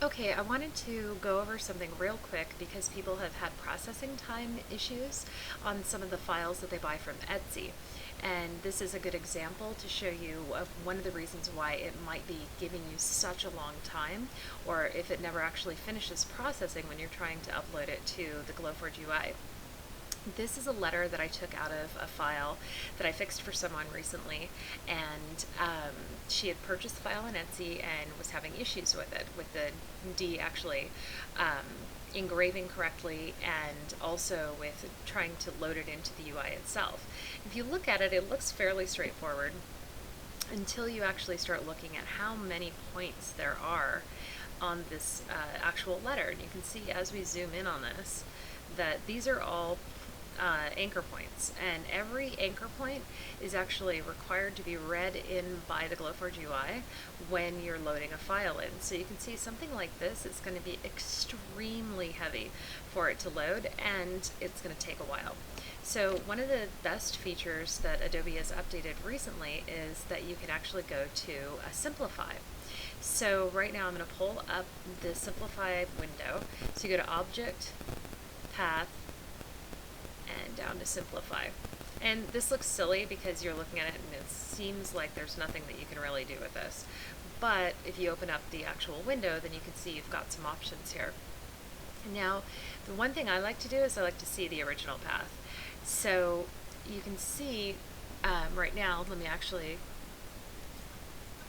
Okay, I wanted to go over something real quick because people have had processing time issues on some of the files that they buy from Etsy. And this is a good example to show you of one of the reasons why it might be giving you such a long time, or if it never actually finishes processing when you're trying to upload it to the Glowforge UI. This is a letter that I took out of a file that I fixed for someone recently, and she had purchased the file on Etsy and was having issues with the D actually engraving correctly, and also with trying to load it into the UI itself. If you look at it, it looks fairly straightforward until you actually start looking at how many points there are on this actual letter. And you can see as we zoom in on this that these are all anchor points, and every anchor point is actually required to be read in by the Glowforge UI when you're loading a file in. So you can see something like this is going to be extremely heavy for it to load, and it's going to take a while. So one of the best features that Adobe has updated recently is that you can actually go to a simplify. So right now I'm going to pull up the simplify window. So you go to Object, Path, and down to simplify. And this looks silly because you're looking at it and it seems like there's nothing that you can really do with this. But if you open up the actual window, then you can see you've got some options here. Now, the one thing I like to do is I like to see the original path. So you can see right now, let me actually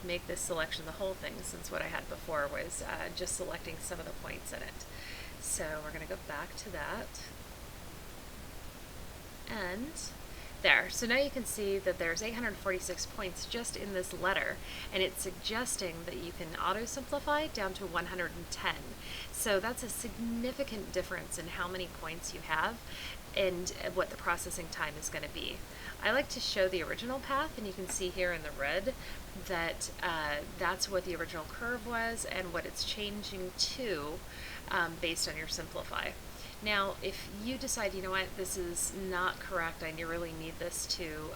make this selection the whole thing, since what I had before was just selecting some of the points in it. So we're going to go back to that. And there. So now you can see that there's 846 points just in this letter, and it's suggesting that you can auto simplify down to 110. So that's a significant difference in how many points you have and what the processing time is going to be. I like to show the original path, and you can see here in the red that that's what the original curve was and what it's changing to based on your simplify. Now, if you decide, you know what, this is not correct, I really need this to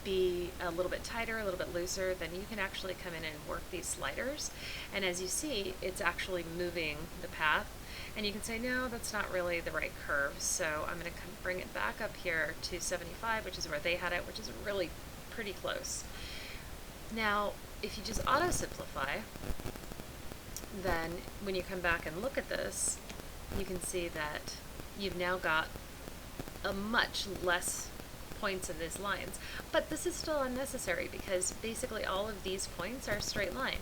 be a little bit tighter, a little bit looser, then you can actually come in and work these sliders. And as you see, it's actually moving the path. And you can say, no, that's not really the right curve. So I'm going to bring it back up here to 75, which is where they had it, which is really pretty close. Now, if you just auto simplify, then when you come back and look at this, you can see that you've now got a much less points in these lines. But this is still unnecessary because basically all of these points are a straight line.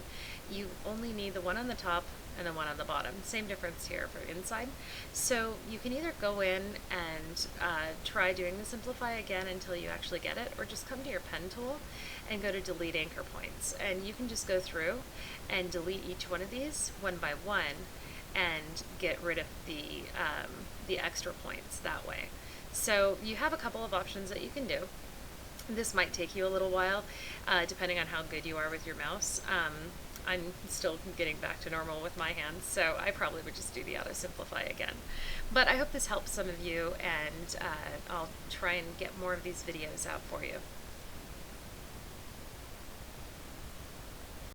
You only need the one on the top and the one on the bottom. Same difference here for inside. So you can either go in and try doing the simplify again until you actually get it, or just come to your pen tool and go to delete anchor points. And you can just go through and delete each one of these one by one and get rid of the extra points that way. So you have a couple of options that you can do. This might take you a little while, depending on how good you are with your mouse. I'm still getting back to normal with my hands, so I probably would just do the auto simplify again. But I hope this helps some of you, and I'll try and get more of these videos out for you.